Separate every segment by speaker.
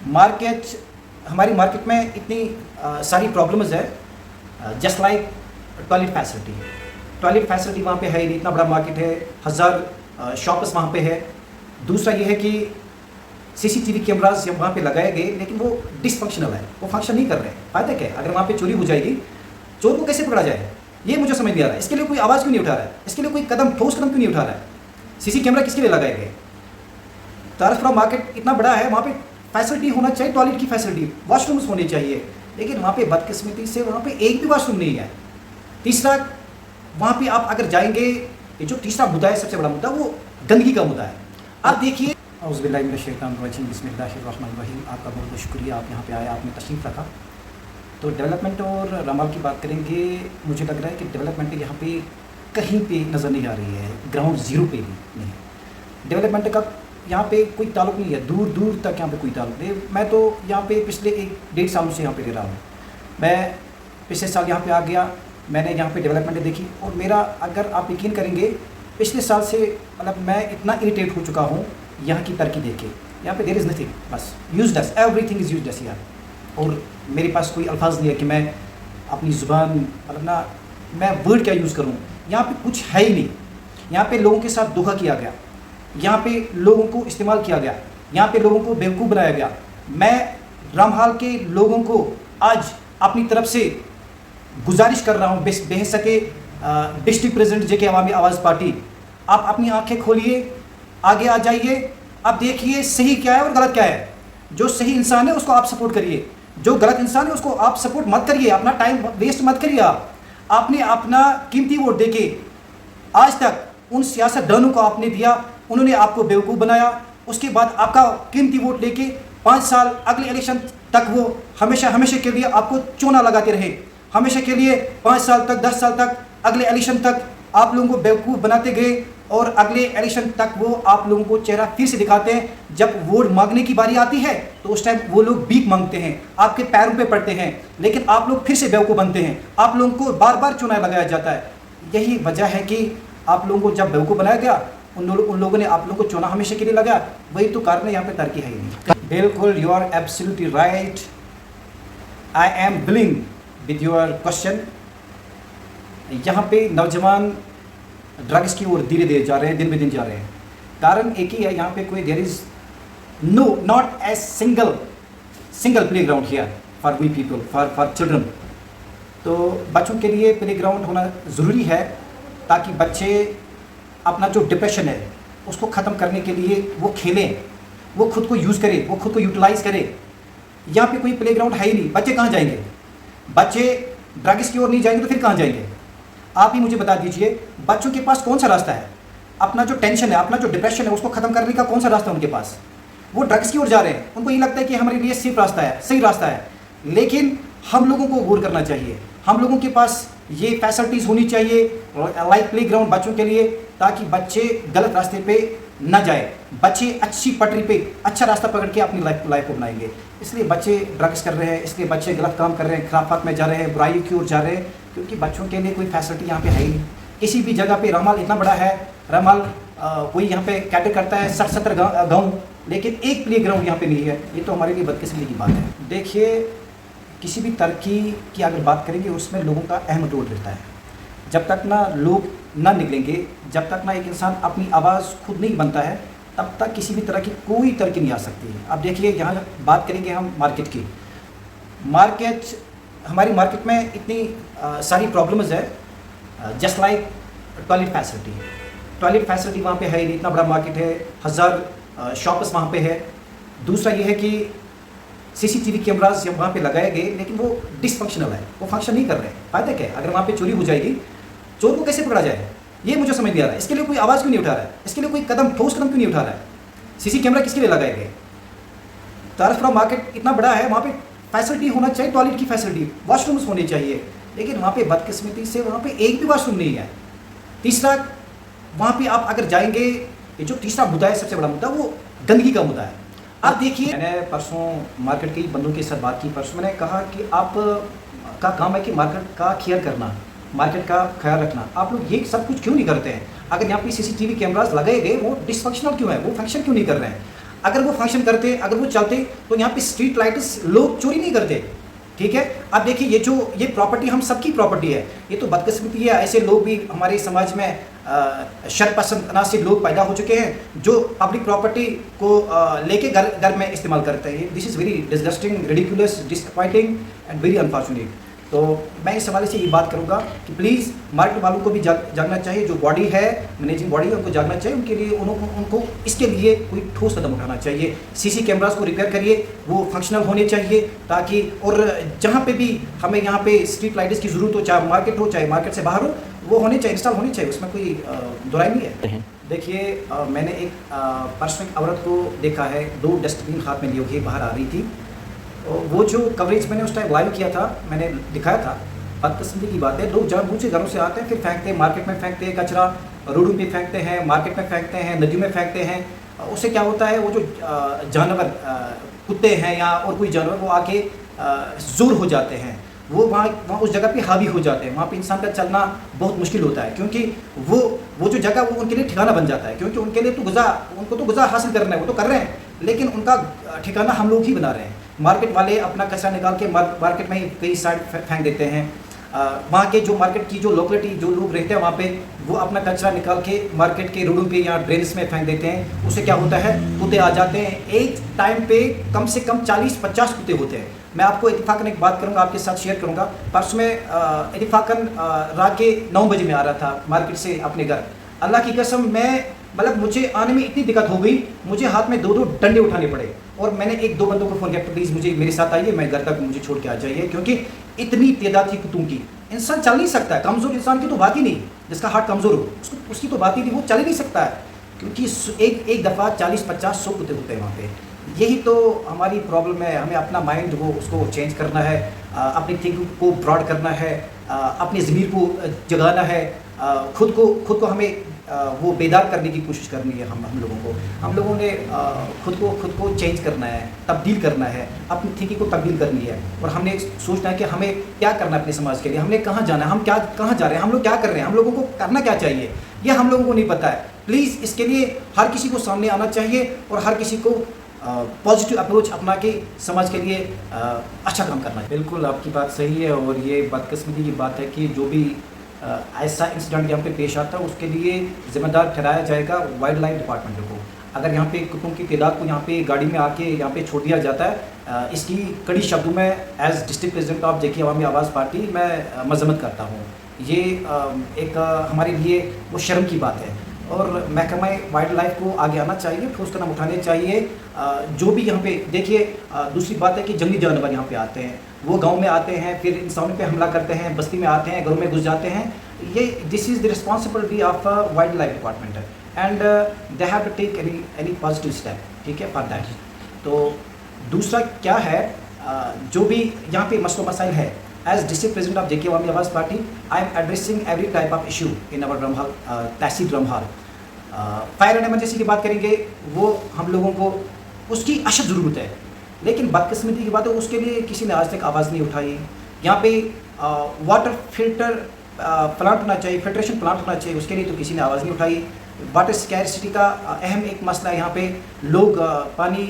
Speaker 1: Market हमारी market में इतनी सारी प्रॉब्लम्स है। जस्ट लाइक टॉयलेट फैसिलिटी वहाँ पे है ही नहीं। इतना बड़ा मार्केट है, 1000 शॉप्स वहाँ पे है। दूसरा ये है कि सीसीटीवी कैमराज वहाँ पे लगाए गए, लेकिन वो डिसफंक्शनल है, वो फंक्शन नहीं कर रहे हैं। फायदा क्या है? अगर वहाँ पे चोरी हो जाएगी, चोर को कैसे पकड़ा जाए, ये मुझे समझ नहीं आ रहा है। इसके लिए कोई आवाज़ क्यों नहीं उठा रहा है? इसके लिए कोई ठोस कदम क्यों नहीं उठा रहा है? सीसी कैमरा किसके लिए लगाए गए? तारसपुरा मार्केट इतना बड़ा है, वहाँ पे फैसिलिटी होना चाहिए, टॉयलेट की फैसिलिटी, वॉशरूम्स होने चाहिए, लेकिन वहाँ पे बदकिस्मती से वहाँ पे एक भी वॉशरूम नहीं है। तीसरा, वहाँ पे आप अगर जाएंगे, ये जो तीसरा मुद्दा है, सबसे बड़ा मुद्दा, वो गंदगी का मुद्दा है। आप देखिए, औज़ुबिल्लाहिमिनश्शैतानिर्रजीम, बिस्मिल्लाहिर्रहमानिर्रहीम। आपका बहुत बहुत शुक्रिया, आप यहाँ पे आए, आपने तशरीफ़ रखा। तो डेवलपमेंट और रमाल की बात करेंगे। मुझे लग रहा है कि डेवलपमेंट यहाँ पे कहीं पे नज़र नहीं आ रही है, ग्राउंड ज़ीरो पे भी नहीं है। डेवलपमेंट का यहाँ पे कोई ताल्लुक़ नहीं है, दूर दूर तक यहाँ पे कोई ताल्लुक़ नहीं। मैं तो यहाँ पे पिछले 1-1.5 सालों से यहाँ पे रह रहा हूँ। मैं पिछले साल यहाँ पे आ गया, मैंने यहाँ पे डेवलपमेंट देखी, और मेरा, अगर आप यकीन करेंगे, पिछले साल से मतलब मैं इतना इरिटेट हो चुका हूँ यहाँ की तरक्की देख के। यहाँ पे देयर इज़ नथिंग, बस यूजलेस, एवरीथिंग इज़ यूजलेस यार। और मेरे पास कोई अल्फाज नहीं है कि मैं अपनी ज़ुबान, मतलब ना, मैं वर्ड क्या यूज़ करूँ। यहाँ पे कुछ है ही नहीं। यहाँ पे लोगों के साथ धोखा किया गया, यहाँ पे लोगों को इस्तेमाल किया गया, यहाँ पे लोगों को बेवकूफ़ बनाया गया। मैं रामहाल के लोगों को आज अपनी तरफ से गुजारिश कर रहा हूँ, बेहसके डिस्ट्रिक्ट प्रेसिडेंट जेके अवामी आवाज़ पार्टी, आप अपनी आंखें खोलिए, आगे आ जाइए, आप देखिए सही क्या है और गलत क्या है। जो सही इंसान है उसको आप सपोर्ट करिए, जो गलत इंसान है उसको आप सपोर्ट मत करिए, अपना टाइम वेस्ट मत करिए। आपने अपना कीमती वोट देके आज तक उन सियासतदानों को आपने दिया, उन्होंने आपको बेवकूफ़ बनाया। उसके बाद आपका कीमती वोट लेके 5 साल अगले इलेक्शन तक वो हमेशा के लिए आपको चोना लगाते रहे, हमेशा के लिए 5 साल तक, 10 साल तक, अगले इलेक्शन तक आप लोगों को बेवकूफ़ बनाते गए, और अगले इलेक्शन तक वो आप लोगों को चेहरा फिर से दिखाते हैं। जब वोट मांगने की बारी आती है तो उस टाइम वो लोग भीख मांगते हैं, आपके पैरों पे पड़ते हैं, लेकिन आप लोग फिर से बेवकूफ़ बनते हैं, आप लोगों को बार बार चुनाव लगाया जाता है। यही वजह है कि आप लोगों को जब बेवकूफ़ बनाया गया, उन लोगों ने आप लोगों को चुनाव हमेशा के लिए लगाया। वही तो कारण है, यहाँ पे तरक्की है ही नहीं। बिल्कुल, you are absolutely right. I am billing with your question. यहाँ पे नौजवान ड्रग्स की ओर धीरे धीरे जा रहे हैं, दिन ब दिन जा रहे हैं। कारण एक ही है, यहाँ पे कोई there is not a single playground here for we people, for children. तो बच्चों के लिए प्ले ग्राउंड होना ज़रूरी है, ताकि बच्चे अपना जो डिप्रेशन है उसको ख़त्म करने के लिए वो खेलें, वो खुद को यूज़ करें, वो खुद को यूटिलाइज़ करें। यहाँ पे कोई प्ले ग्राउंड है ही नहीं, बच्चे कहाँ जाएंगे? बच्चे ड्रग्स की ओर नहीं जाएंगे तो फिर कहाँ जाएंगे? आप ही मुझे बता दीजिए, बच्चों के पास कौन सा रास्ता है? अपना जो टेंशन है, अपना जो डिप्रेशन है, उसको ख़त्म करने का कौन सा रास्ता है उनके पास? वो ड्रग्स की ओर जा रहे हैं। उनको ये लगता है कि हमारे लिए सेफ रास्ता है, सही रास्ता है, लेकिन हम लोगों को गौर करना चाहिए। हम लोगों के पास ये फैसिलिटीज़ होनी चाहिए, लाइक प्ले ग्राउंड बच्चों के लिए, ताकि बच्चे गलत रास्ते पे न जाए, बच्चे अच्छी पटरी पे अच्छा रास्ता पकड़ के अपनी लाइफ को बनाएंगे। इसलिए बच्चे ड्रग्स कर रहे हैं, इसलिए बच्चे गलत काम कर रहे हैं, खराफात में जा रहे हैं, बुराई की ओर जा रहे हैं, क्योंकि बच्चों के लिए कोई फैसिलिटी यहाँ पे है ही नहीं। किसी भी जगह पे रामहाल इतना बड़ा है, रामहाल कोई यहाँ पे कैटर करता है 60-70 गाँव, लेकिन एक प्ले ग्राउंड यहाँ पे नहीं है। ये तो हमारे लिए बदकिस्मती की बात है। देखिए, किसी भी तरक्की की अगर बात करेंगे, उसमें लोगों का अहम रोल रहता है। जब तक ना लोग ना निकलेंगे, जब तक ना एक इंसान अपनी आवाज़ खुद नहीं बनता है, तब तक किसी भी तरह की कोई तरक्की नहीं आ सकती है। अब देखिए, यहाँ बात करेंगे हम मार्केट की। हमारी मार्केट में इतनी सारी प्रॉब्लम्स है। जस्ट लाइक टॉयलेट फैसिलिटी वहाँ पे है ही नहीं। इतना बड़ा मार्केट है, 1000 शॉप्स वहाँ पे है। दूसरा ये है कि सीसीटीवी कैमराज वहाँ पे लगाए गए, लेकिन वो डिसफंक्शनल है, वो फंक्शन नहीं कर रहे हैं। फायदा क्या है? अगर वहाँ पे चोरी हो जाएगी, चोर को कैसे पकड़ा जाए, ये मुझे समझ नहीं आ रहा है। इसके लिए कोई आवाज़ क्यों नहीं उठा रहा है? इसके लिए कोई ठोस कदम क्यों नहीं उठा रहा है? सीसी कैमरा किसके लिए लगाए गए? तारसपुरा मार्केट इतना बड़ा है, वहाँ पे फैसिलिटी होना चाहिए, टॉयलेट की फैसिलिटी, वॉशरूम्स होने चाहिए, लेकिन वहाँ पे बदकिस्मती से वहाँ पे एक भी वॉशरूम नहीं है। तीसरा, वहाँ पे आप अगर जाएंगे, ये जो तीसरा मुद्दा है, सबसे बड़ा मुद्दा, वो गंदगी का मुद्दा है। आप देखिए, मैंने परसों मार्केट के बंदों के साथ बात की। परसों मैंने कहा कि आप का काम है कि मार्केट का केयर करना, मार्केट का ख्याल रखना। आप लोग ये सब कुछ क्यों नहीं करते हैं? अगर यहाँ पे सीसीटीवी कैमराज लगाए गए, वो डिसफंक्शनल क्यों है, वो फंक्शन क्यों नहीं कर रहे हैं? अगर वो फंक्शन करते, अगर वो चलते, तो यहाँ पे स्ट्रीट लाइट्स लोग चोरी नहीं करते। ठीक है, अब देखिए ये प्रॉपर्टी हम सबकी प्रॉपर्टी है। ये तो बदकिस्मती है, ऐसे लोग भी हमारे समाज में शरपसंद अनासिब लोग पैदा हो चुके हैं जो पब्लिक प्रॉपर्टी को लेके घर में इस्तेमाल करते हैं। This is very disgusting, ridiculous, disappointing and very unfortunate. तो मैं इस हवाले से ये बात करूँगा कि प्लीज़ मार्केट वालों को भी जागना चाहिए, जो बॉडी है, मैनेजिंग बॉडी है, उनको जागना चाहिए। उनके लिए उनको इसके लिए कोई ठोस कदम उठाना चाहिए। सीसी कैमरास को रिपेयर करिए, वो फंक्शनल होने चाहिए, ताकि और जहाँ पे भी हमें यहाँ पे स्ट्रीट लाइट्स की ज़रूरत हो, चाहे मार्केट हो चाहे मार्केट से बाहर हो, वो होने चाहिए, इंस्टॉल होने चाहिए, उसमें कोई दुराई नहीं है। देखिए मैंने एक परसों औरत को देखा है, 2 डस्टबिन हाथ में लिए हुए बाहर आ रही थी। वो जो कवरेज मैंने उस टाइम लाइव किया था, मैंने दिखाया था, बदकिस्मती की बात है, लोग जानबूझ के घरों से आते हैं, फिर फेंकते हैं, मार्केट में फेंकते हैं कचरा, रोडों पे फेंकते हैं, मार्केट में फेंकते हैं, नदियों में फेंकते हैं। उससे क्या होता है, वो जो जानवर कुत्ते हैं या और कोई जानवर, वो आके ज़ोर हो जाते हैं, वो वहाँ उस जगह पे हावी हो जाते हैं। वहाँ पे इंसान का चलना बहुत मुश्किल होता है, क्योंकि वो जो जगह वो उनके लिए ठिकाना बन जाता है, क्योंकि उनके लिए तो उनको तो गुज़ा हासिल करना है, वो तो कर रहे हैं, लेकिन उनका ठिकाना हम लोग ही बना रहे हैं। मार्केट वाले अपना कचरा निकाल के मार्केट में ही कई साइड फेंक देते हैं। वहाँ के जो मार्केट की जो लोकेलिटी, जो लोग रहते हैं वहाँ पे, वो अपना कचरा निकाल के मार्केट के रोडों पे या ड्रेन्स में फेंक देते हैं। उससे क्या होता है, कुत्ते आ जाते हैं। एक टाइम पे कम से कम 40-50 कुत्ते होते हैं। मैं आपको इत्तेफाकन एक बात करूँगा, आपके साथ शेयर करूँगा। परसों में इत्तेफाकन रात के 9 बजे में आ रहा था मार्केट से अपने घर। अल्लाह की कसम, मैं मतलब मुझे आने में इतनी दिक्कत हो गई, मुझे हाथ में 2-2 डंडे उठाने पड़े, और मैंने 1-2 बंदों को फ़ोन किया, प्लीज़ मुझे मेरे साथ आइए, मैं घर तक मुझे छोड़ के आ जाइए, क्योंकि इतनी तादाद थी कुत्तों की। इंसान चल नहीं सकता है, कमज़ोर इंसान की तो बात ही नहीं, जिसका हार्ट कमज़ोर हो उसकी तो बात ही नहीं, वो चल ही नहीं सकता है, क्योंकि एक दफ़ा 40-50-100 कुत्ते होते हैं वहाँ पे। यही तो हमारी प्रॉब्लम है। हमें अपना माइंड वो उसको चेंज करना है, अपनी थिंकिंग को ब्रॉड करना है, अपनी ज़मीर को जगाना है, खुद को हमें वो बेदार करने की कोशिश करनी है। हम लोगों ने खुद को चेंज करना है, तब्दील करना है, अपनी थिंकिंग को तब्दील करनी है, और हमने सोचना है कि हमें क्या करना है अपने समाज के लिए, हमने कहाँ जाना है, हम कहाँ जा रहे हैं, हम लोग क्या कर रहे हैं, हम लोगों को करना क्या चाहिए, ये हम लोगों को नहीं पता है। प्लीज़ इसके लिए हर किसी को सामने आना चाहिए, और हर किसी को पॉजिटिव अप्रोच अपना के समाज के लिए अच्छा काम करना है। बिल्कुल आपकी बात सही है, और ये बदकिस्मती की बात है कि जो भी ऐसा इंसिडेंट यहाँ पे पेश आता है, उसके लिए ज़िम्मेदार ठहराया जाएगा वाइल्ड लाइफ डिपार्टमेंट को। अगर यहाँ पे कुत्तों की तादाद को यहाँ पे गाड़ी में आके यहाँ पे छोड़ दिया जाता है, इसकी कड़ी शब्दों में as district president of JK Awami Awaz party मैं मजम्मत करता हूँ। ये एक हमारे लिए वो शर्म की बात है, और महकमा वाइल्ड लाइफ को आगे आना चाहिए, ठोस कदम उठाने चाहिए। जो भी यहाँ पे देखिए, दूसरी बात है कि जंगली जानवर यहाँ पे आते हैं, वो गांव में आते हैं, फिर इंसानों पे हमला करते हैं, बस्ती में आते हैं, घरों में घुस जाते हैं। ये this is the responsibility of wildlife department, and they have to take any positive step, ठीक है, फॉर दैट। तो दूसरा क्या है, जो भी यहाँ पे मसलो मसाइल है, as district president of JK Awami Awaz party, I am addressing every type of issue in our Dramhal tehsil Dramhal. Fire and emergency की बात करेंगे, वो हम लोगों को उसकी अशद ज़रूरत है, लेकिन बदकिस्मती की बात है उसके लिए किसी ने आज तक आवाज़ नहीं उठाई। यहाँ पे वाटर फिल्टर प्लांट होना चाहिए, फिल्ट्रेशन प्लांट होना चाहिए, उसके लिए तो किसी ने आवाज़ नहीं उठाई। वाटर स्कैरसिटी का अहम एक मसला है, यहाँ पे लोग पानी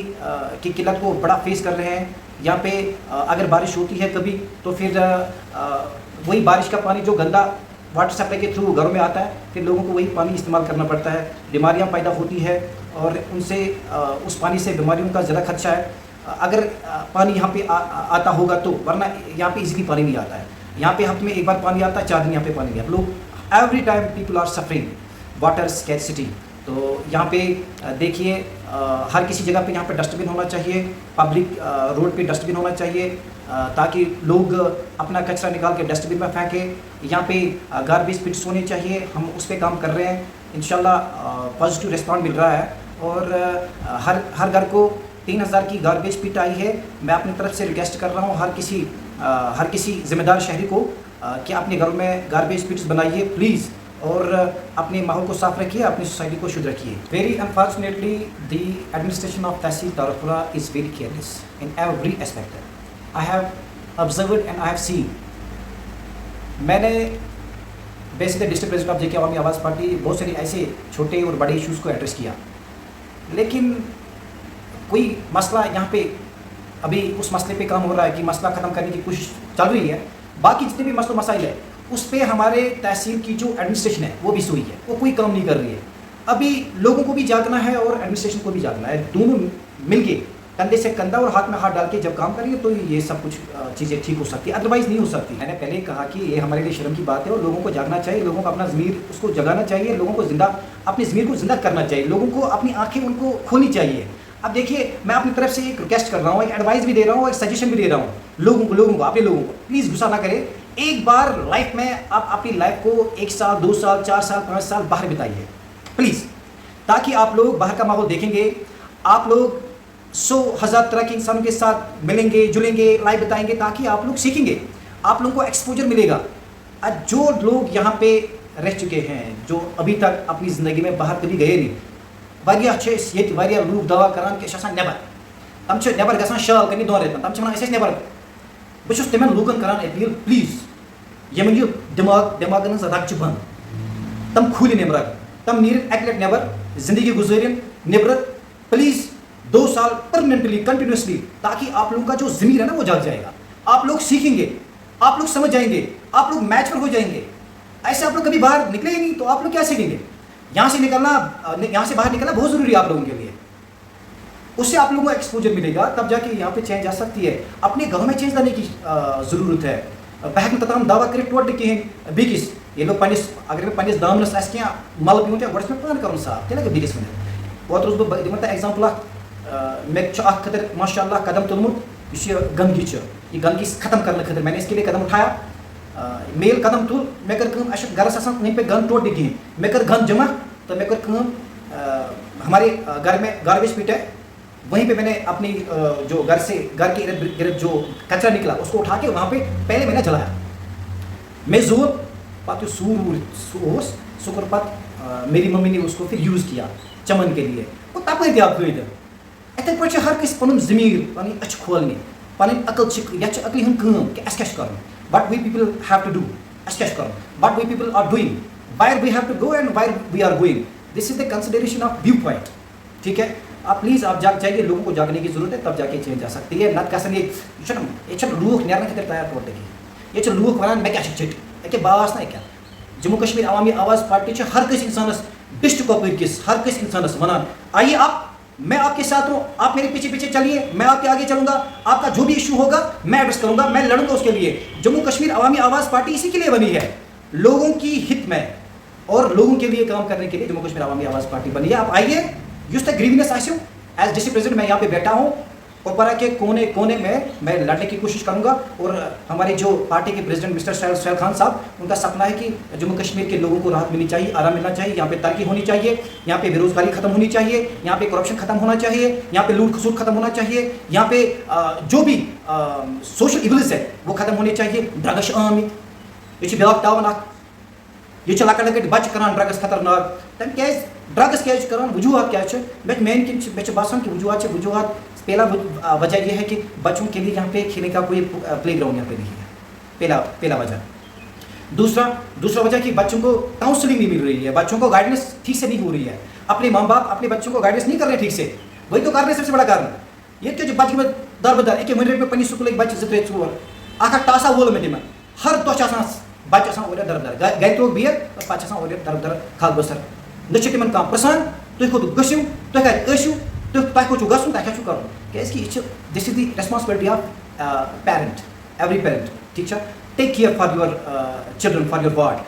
Speaker 1: की किल्लत को बड़ा फेस कर रहे हैं। यहाँ पे अगर बारिश होती है कभी, तो फिर वही बारिश का पानी जो गंदा वाटर सप्लाई के थ्रू घरों में आता है, फिर लोगों को वही पानी इस्तेमाल करना पड़ता है, बीमारियाँ पैदा होती है, और उनसे उस पानी से बीमारियों का ज़्यादा खदशा है। अगर पानी यहाँ पे आता होगा तो, वरना यहाँ पे इजीली पानी नहीं आता है। यहाँ पे हफ्ते में एक बार पानी आता है, 4 दिन यहाँ पे पानी नहीं आता। लोग every time people are suffering water scarcity. तो यहाँ पे देखिए, हर किसी जगह पे यहाँ पे डस्टबिन होना चाहिए, पब्लिक रोड पे डस्टबिन होना चाहिए, ताकि लोग अपना कचरा निकाल के डस्टबिन में फेंकें। यहाँ पे गार्बेज पिट्स होने चाहिए, हम उस पर काम कर रहे हैं। इंशाल्लाह पॉजिटिव रिस्पॉन्स मिल रहा है, और हर घर को 3000 की गार्बेज पिट आई है। मैं अपनी तरफ से रिक्वेस्ट कर रहा हूँ हर किसी ज़िम्मेदार शहरी को कि अपने घरों में गार्बेज पिट्स बनाइए प्लीज़, और अपने माहौल को साफ रखिए, अपनी सोसाइटी को शुद्ध रखिए। Very unfortunately the administration of tehsil Tarpura is very careless in every aspect. I have observed and I have seen. मैंने basically district president of JK Awami Awaz party बहुत सारे ऐसे छोटे और बड़े इश्यूज़ को एड्रेस किया, लेकिन कोई मसला यहाँ पे अभी उस मसले पे काम हो रहा है कि मसला ख़त्म करने की कोशिश चल रही है, बाकी जितने भी मसलों मसाइल है उस पर हमारे तहसील की जो एडमिनिस्ट्रेशन है वो भी सोई है, वो कोई काम नहीं कर रही है। अभी लोगों को भी जागना है और एडमिनिस्ट्रेशन को भी जागना है, दोनों मिलके कंधे से कंधा और हाथ में हाथ डाल के जब काम करेंगे तो ये सब कुछ चीज़ें ठीक हो सकती है, अदरवाइज़ नहीं हो सकती। मैंने पहले ही कहा कि ये हमारे लिए शर्म की बात है और लोगों को जागना चाहिए, लोगों को अपना ज़मीर उसको जगाना चाहिए, लोगों को जिंदा अपनी ज़मीर को जिंदा करना चाहिए, लोगों को अपनी आंखें उनको खोलनी चाहिए। अब देखिए, मैं अपनी तरफ से एक रिक्वेस्ट कर रहा हूँ, एक एडवाइस भी दे रहा हूँ, एक सजेशन भी दे रहा हूँ लोगों को अपने लोगों को प्लीज़ गुस्सा ना करें। एक बार लाइफ में आप अपनी लाइफ को 1 साल 2 साल 4 साल 5 साल बाहर बिताइए प्लीज़, ताकि आप लोग बाहर का माहौल देखेंगे, आप लोग 100,000 तरह के इंसानों के साथ मिलेंगे जुलेंगे, लाइफ बिताएंगे, ताकि आप लोग सीखेंगे, आप लोगों को एक्सपोजर मिलेगा। आज जो लोग यहाँ पे रह चुके हैं, जो अभी तक अपनी ज़िंदगी में बाहर कभी गए नहीं, वारिया ये वारिया लोग दवा करान कि नेबर तम नेबर गसान शाल करने 2 रेतन तम वन नेबर बहुत तमें लूकन करान अपील प्लीज़ यमन यह दिमागन रग बंद तम खुल नेबर तम नीर अक लट नेबर जिंदगी गुजारिन नेबर प्लीज़ 2 साल परमानेंटली कंटिन्यूसली, ताकि आप लोगों का जो ज़मीर है ना वो जाग जाएगा, आप लोग सीखेंगे, आप लोग समझ जाएंगे, आप लोग मैच पर हो जाएंगे। ऐसे आप लोग कभी बाहर निकले ही नहीं तो आप लोग क्या सीखेंगे? यहाँ से बाहर निकलना बहुत ज़रूरी है आप लोगों के लिए, उससे आप लोगों को एक्सपोजर मिलेगा, तब जाके यहाँ पे चेंज आ सकती है। अपने घरों में चेंज लाने की ज़रूरत है। बहक तमाम दावा कर टोट कहें बिकिस ये लोग पनिस अगर पनिस दामनस आस क्या मल पीन गोड़ पान कर साफ तेल बिकिस वन ओत बह दिम एग्जाम्पल मे खतर माशाअल्लाह कदम तुलमुत गंदगी ये गंदगी ख़त्म करने खतर मैंने इसके लिए कदम उठाया। मेल कदम तुल मे कर गरस वहीं पे गंद टोट कहें, मे कर गंद जमा तो मे कर हमारे घर में गार्बेज पिट है, वहीं पे मैंने अपनी जो घर के इर्द गिर्द जो कचरा निकला उसको उठा के वहाँ पे पहले मैंने जलाया। मैं जोर पत सूर सुकर पत मेरी मम्मी ने उसको फिर यूज़ किया चमन के लिए, वो तप दिया फायदा। इथे पे हर कस पन ज़मीर पन अच खोलने पन अकल अकल हूँ कि अस क्या कर what we people have to do अस क्या कर what we people are doing where we have to go and where we are going, this is the consideration of viewpoint. ठीक है, आप प्लीज़ आप जाग जाइए, लोगों को जागने की जरूरत है, तब जाके चेंज आ सकती है। नत कसन ये लूख नेरने खतर तैयार तौर तक ये लूख वन मे क्या चिट अके बास ना क्या जम्मू कश्मीर अवामी आवाज़ पार्टी हर कस इंसानस डिस्ट्रिक्ट कपवर किस हर कस इंसानस वनान आइए आप, मैं आपके साथ हूँ, आप मेरे पीछे पीछे चलिए, मैं आपके आगे चलूंगा, आपका जो भी इशू होगा मैं एड्रेस करूंगा, मैं लड़ूंगा उसके लिए। जम्मू कश्मीर अवामी आवाज़ पार्टी इसी के लिए बनी है, लोगों की हित में और लोगों के लिए काम करने के लिए जम्मू कश्मीर अवामी आवाज़ पार्टी बनी है। आप आइए, युस तक ग्रीवनेस आसियो एज डिस्ट्रिक्ट प्रेसिडेंट मैं यहाँ पे बैठा हूँ, ओपरा के कोने कोने में मैं लड़ने की कोशिश करूंगा। और हमारे जो पार्टी के प्रेसिडेंट मिस्टर सुहेल खान साहब, उनका सपना है कि जम्मू कश्मीर के लोगों को राहत मिलनी चाहिए, आराम मिलना चाहिए, यहाँ पे तरक्की होनी चाहिए, यहाँ पे बेरोजगारी खत्म होनी चाहिए, यहाँ पे करप्शन खत्म होना चाहिए, यहाँ पे लूट खसूट खत्म होना चाहिए, यहाँ पे जो भी सोशल इविल्स है वो खत्म होने चाहिए। ड्रग्स आम ये ब्याक तावन ये लकट लकट बच्चे करान ड्रग्स खतरनाक तम क्या ड्रग्स क्या करान वजूहत क्या मेन कि बासान कि वजूहत पहला वजह यह है कि बच्चों के लिए यहाँ पे खेलने का कोई प्ले ग्राउंड यहाँ पे नहीं है, पहला वजह। दूसरा वजह कि बच्चों को काउंसलिंग नहीं मिल रही है, बच्चों को गाइडेंस ठीक से नहीं हो रही है, अपने माँ बाप अपने बच्चों को गाइडेंस नहीं कर रहे ठीक से, वही तो कारण है सबसे बड़ा कारण। ये तो जो बच्चे में दर बदर एक महीने पे पनी स्कूल बच्चे 2 3 4 आखा टासा वोल में दिमान हर दो बच्चे ओर दर दर गर तो बियर पे ओर दर दर खाल बसर न तिम कह प्रसान तुम खुद गु तुम कशू तुम को गु तुम क्या कर this is the responsibility of parent, every parent. ठीक है, take care for your children, for your ward.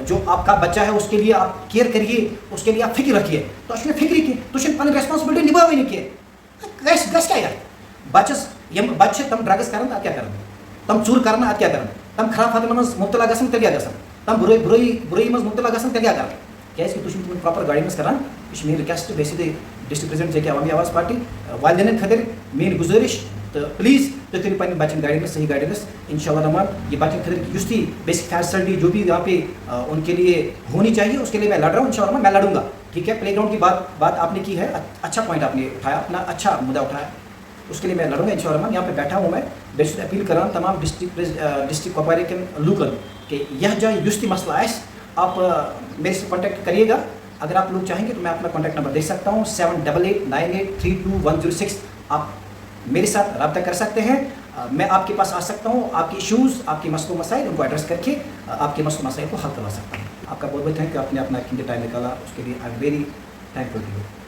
Speaker 1: जो आपका बच्चा है उसके लिए आप केयर करिए, उसके लिए आप फिक्र रखिए। तो फिक्र की तुम पन रेस्पॉन्सिबिलिटी निभावे कह गस क्या यार बच्चस यम बच्चे तम ड्रग्स कर क्या कर तम चूर कर क्या कर तम खराब फातम मज मुब्तला गसन तेल क्या गसन तम बुराई मज मुब्तला गसन तेल क्या कर क्या तुम प्रॉपर गाइडेंस करान। यह मेरी request base district president J Awami Awaz party वालदेन खतर मेरी गुजारिश तो प्लीज़ तुम करो पे बच्चन गाइडेंस, सही गाइडेंस इंशाअल्लाह रहमान। ये बच्चन खतर युस बेसिक फैसिलिटी जो भी यहाँ पे उनके लिए होनी चाहिए उसके लिए मैं लड़ रहा हूँ इंशाअल्लाह, मैं लड़ूंगा। ठीक है, प्ले ग्राउंड की बात आपने की है, अच्छा पॉइंट आपने उठाया, अपना अच्छा मुद्दा उठाया, उसके लिए मैं लड़ूंगा इंशाअल्लाह। यहाँ पे बैठा हूँ मैं बेसिक अपील कर रहा हूँ तमाम डिस्ट्रिक्ट कपवारे के लोकल कि यह जो युस मसला है आप मेरे से कॉन्टैक्ट करिएगा। अगर आप लोग चाहेंगे तो मैं अपना कॉन्टैक्ट नंबर दे सकता हूँ 7889832106। आप मेरे साथ रब्ता कर सकते हैं। मैं आपके पास आ सकता हूँ, आपके इशूज़, आपके मसलो मसाइल उनको एड्रेस करके आपके मसलो मसाइल को हल करवा सकता हूँ। आपका बहुत बहुत थैंक यू, आपने अपना कीमती टाइम निकाला, उसके लिए I am very thankful to you.